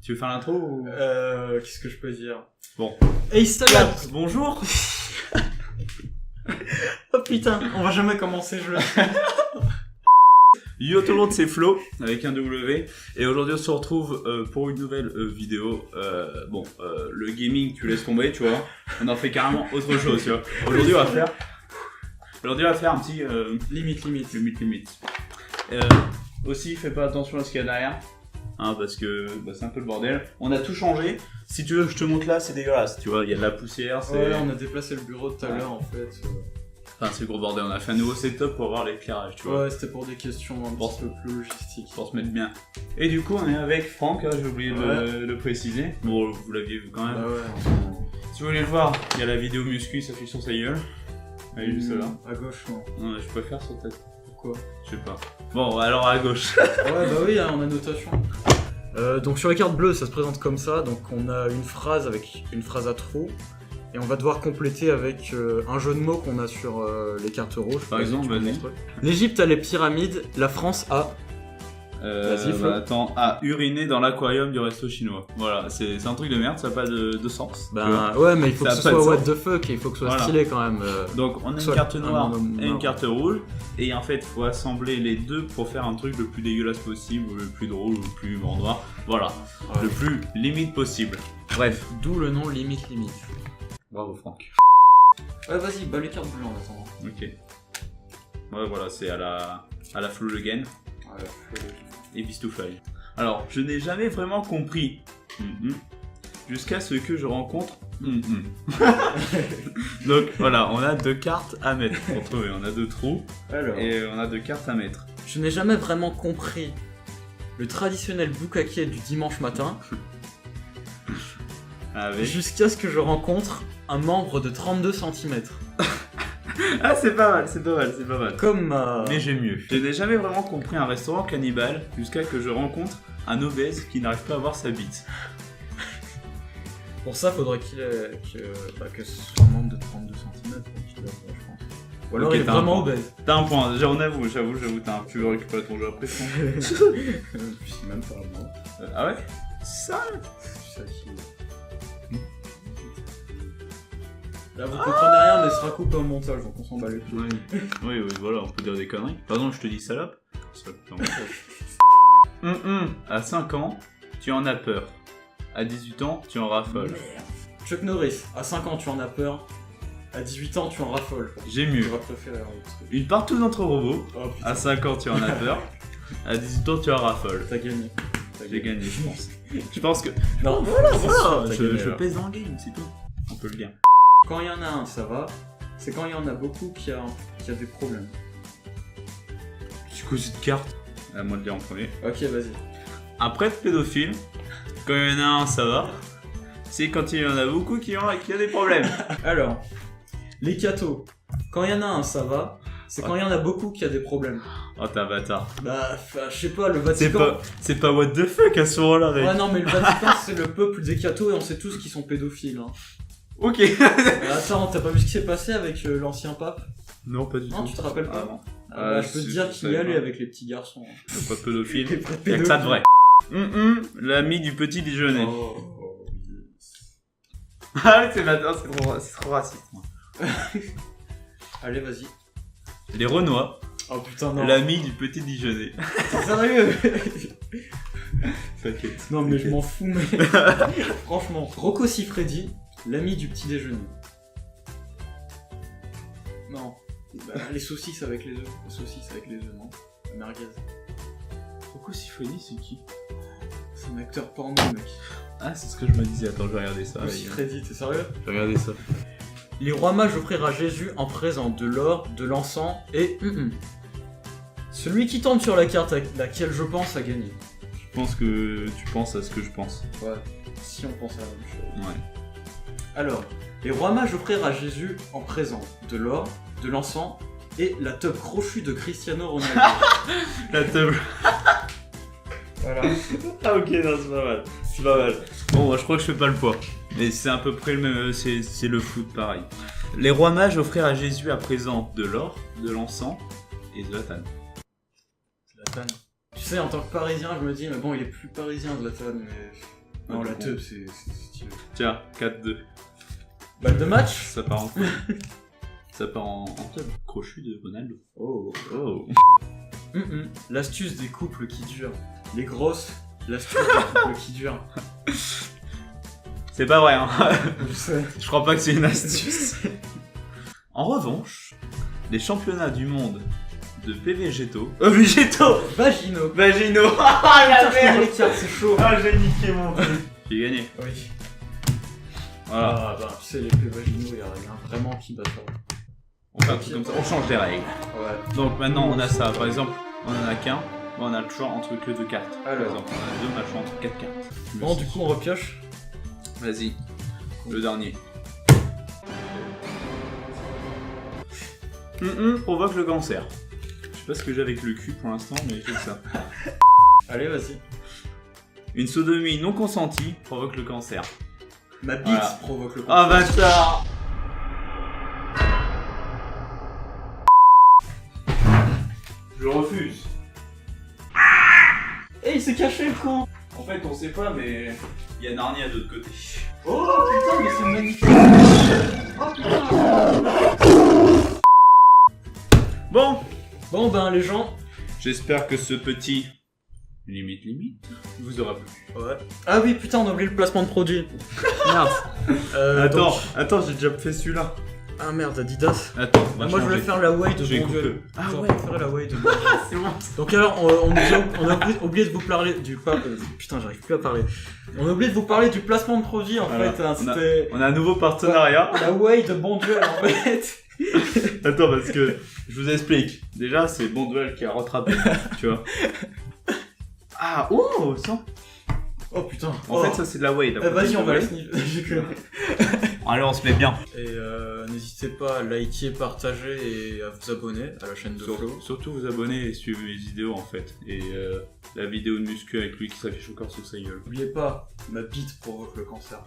Tu veux faire l'intro ou... Qu'est-ce que je peux dire? Bon. Hey, Stalab, Bonjour. Oh putain, on va jamais commencer le jeu. Yo tout le monde, c'est Flo, avec un W. Et aujourd'hui, on se retrouve pour une nouvelle vidéo. Le gaming, tu laisses tomber, tu vois. On en fait carrément autre chose, tu vois. Aujourd'hui, on va faire un petit... Limite. Aussi, fais pas attention à ce qu'il y a derrière. Hein, parce que c'est un peu le bordel. On a tout changé. Si tu veux que je te montre là, c'est dégueulasse. Tu vois, il y a de la poussière. Ouais, on a déplacé le bureau tout à l'heure en fait. Enfin, c'est gros bordel. On a fait un nouveau setup pour avoir l'éclairage, tu vois. Ouais, c'était pour des questions un petit peu plus logistiques. Pour se mettre bien. Et du coup, on est avec Franck, hein, j'ai oublié de le préciser. Bon, vous l'aviez vu quand même. Bah ouais. Si vous voulez le voir, il y a la vidéo muscu, ça fait sur sa gueule. Elle est juste là. À gauche, non. Ouais, je préfère sur tête. Pourquoi? Je sais pas. Bon, alors à gauche. Ouais, bah oui, hein, on a notation. Donc sur les cartes bleues, ça se présente comme ça. Donc on a une phrase avec une phrase à trous. Et on va devoir compléter avec un jeu de mots qu'on a sur les cartes rouges. Par exemple, vas-y. L'Égypte a les pyramides, la France a... Vas-y, Flo. A uriné dans l'aquarium du resto chinois. Voilà, c'est un truc de merde, ça n'a pas de sens. Ouais, mais il faut Ça que a ce pas de soit what sens. the fuck et il faut que ce soit Voilà. stylé quand même. Donc on a une carte noire et une carte rouge. Et en fait, il faut assembler les deux pour faire un truc le plus dégueulasse possible, ou le plus drôle, ou le plus vendeur. Voilà, Ouais. le plus limite possible. Bref. D'où le nom limite. Bravo Franck. Ouais, vas-y, bah les cartes bleues en attendant. Ok. Ouais, voilà, c'est à la Flo Le Gain Ouais, et Bistoufly. Alors, je n'ai jamais vraiment compris. Jusqu'à ce que je rencontre. Donc voilà, on a deux cartes à mettre pour trouver. On a deux trous Alors, et on a deux cartes à mettre. je n'ai jamais vraiment compris le traditionnel bukkake du dimanche matin Avec... jusqu'à ce que je rencontre un membre de 32 cm. Ah, c'est pas mal. Comme ma... Mais j'ai mieux. Je n'ai jamais vraiment compris un restaurant cannibale jusqu'à que je rencontre un obèse qui n'arrive pas à voir sa bite. Pour ça, faudrait que ce soit un membre de 32 cm pour qu'il je pense. Ou alors Ok, il est t'as un vraiment point. obèse. T'as un point, j'avoue, tu veux récupérer ton jeu après, Franck? Je sais même pas, moi. Ah ouais? Ça? C'est ça qui... Là, vous comprenez rien, mais ce sera coupé au montage, donc on s'en bat les couilles. Oui, voilà, on peut dire des conneries. Par exemple, je te dis salope. À 5 ans, tu en as peur. À 18 ans, tu en raffoles. Merde. Chuck Norris, à 5 ans tu en as peur, à 18 ans tu en raffoles. J'ai mieux. J'aurais préféré un autre truc. Une partout d'entre robots. Oh putain, À 5 ans, tu en as peur. À 18 ans, tu en raffoles. t'as gagné. J'ai gagné, je pense. Je pense que... Non, voilà, Je pèse dans le game, c'est tout. On peut le dire. Quand il y en a un, ça va. C'est quand il y en a beaucoup qu'il y a des problèmes. Du coup, cette carte. À moi de le dire en premier. Ok, vas-y. Un prêtre pédophile, quand il y en a un, ça va. C'est quand il y en a beaucoup qui a des problèmes. Alors, les cathos. Quand il y en a un, ça va. C'est quand il y en a beaucoup qu'il y a des problèmes. Oh, t'es un bâtard. Bah, je sais pas, le Vatican... C'est pas what the fuck à ce moment-là, mec. Ouais, non, mais le Vatican, c'est le peuple des cathos et on sait tous qu'ils sont pédophiles. Hein. Ok. Attends, t'as pas vu ce qui s'est passé avec l'ancien pape? Non, pas du tout. Non, tu te rappelles pas? Ah, non. Bah, je peux te dire qu'il y allait avec les petits garçons. Le pas pédophile. Les vrais Y'a que ça de vrai. L'ami du petit déjeuner. Oh, Ah, c'est trop raciste. Moi. allez, vas-y. Les Renois, Oh putain, non. l'ami du petit déjeuner. T'es sérieux? T'inquiète. Non, mais je m'en fous, mais. Franchement. Rocco Siffredi, l'ami du petit déjeuner. Non. Bah, les saucisses avec les œufs. Les saucisses avec les œufs, non? La merguez. Pourquoi Siffredi, c'est qui? C'est un acteur porno, mec. Ah, c'est ce que je me disais. Attends, je vais regarder ça. Rocco Siffredi, t'es sérieux? Je vais regarder ça. Les rois mages offrirent à Jésus en présent de l'or, de l'encens et... Celui qui tombe sur la carte à laquelle je pense a gagné. Je pense que tu penses à ce que je pense. Ouais, si on pense à la même chose. Ouais. Alors, les rois mages offrirent à Jésus en présent de l'or, de l'encens et la teub crochue de Cristiano Ronaldo. La table. Voilà. Ah ok, non, c'est pas mal. C'est pas mal. Bon, moi, je crois que je fais pas le poids. Mais c'est à peu près le même, c'est le foot pareil. Les rois mages offrirent à Jésus à présent de l'or, de l'encens et Zlatan. Zlatan. Tu sais, en tant que parisien, je me dis, mais bon, il est plus parisien Zlatan, mais... Non, Ouais, la bon. teub, c'est stylé. Tiens, 4-2. Balle de match. Ça part en Ça part en club. Crochu de Ronaldo. Oh. Oh. L'astuce des couples qui durent. Les grosses, l'astuce des couples qui durent. C'est pas vrai, hein. Je sais. Je crois pas que c'est une astuce. En revanche, les championnats du monde de végétaux. Végétaux Vaginaux. Vaginaux. Ah la Putain, les cartes, c'est chaud. Ah, j'ai niqué mon truc. J'ai gagné. Oui. Voilà. Ah, bah, tu sais, les plus vaginaux, il y a rien vraiment qui bat ça. On fait un truc comme ça. On change les règles. Ouais. Donc maintenant, on a ça. Par exemple, on en a qu'un. On a le choix entre que 2 cartes. Par Alors. exemple, on a deux, on a le choix entre 4 cartes. Bon, du coup, on repioche. Vas-y. Le dernier. Provoque le cancer. Je sais pas ce que j'ai avec le cul pour l'instant, mais j'ai ça. Allez, vas-y. Une sodomie non consentie provoque le cancer. Ma bite Voilà. provoque le Ah bâtard. Je refuse. Eh, il s'est caché, le con. En fait, on sait pas, mais il y a Narnia de l'autre côté. Oh putain, mais c'est magnifique. Oh putain. Bon, Bon, ben, les gens. j'espère que ce petit limite vous aura plu. Ouais. Ah oui, putain, on a oublié le placement de produit. Merde. Donc- attends, j'ai déjà fait celui-là. Ah merde, Adidas. Attends, on va Moi, je voulais changer. faire la way de J'ai Bon Dieu. coupé. Ah J'aurais ouais. préféré la way de Bon Dieu. C'est bon. Donc alors, on a oublié de vous parler du... putain, j'arrive plus à parler. On a oublié de vous parler du placement de produit, en Voilà. fait. Hein, c'était On a un nouveau partenariat. la way de Bon Dieu, en fait. Attends, parce que je vous explique. Déjà, c'est Bon Duel qui a rattrapé, tu vois. Ah, oh, ça. Oh putain. En fait, ça c'est de la way. Vas-y, on va la sniff. Allez, on se met bien. Et n'hésitez pas à liker, partager et à vous abonner à la chaîne de Flo. Surtout vous abonner et suivre les vidéos en fait. Et la vidéo de muscu avec lui qui s'affiche encore sur sa gueule. N'oubliez pas, ma bite provoque le cancer.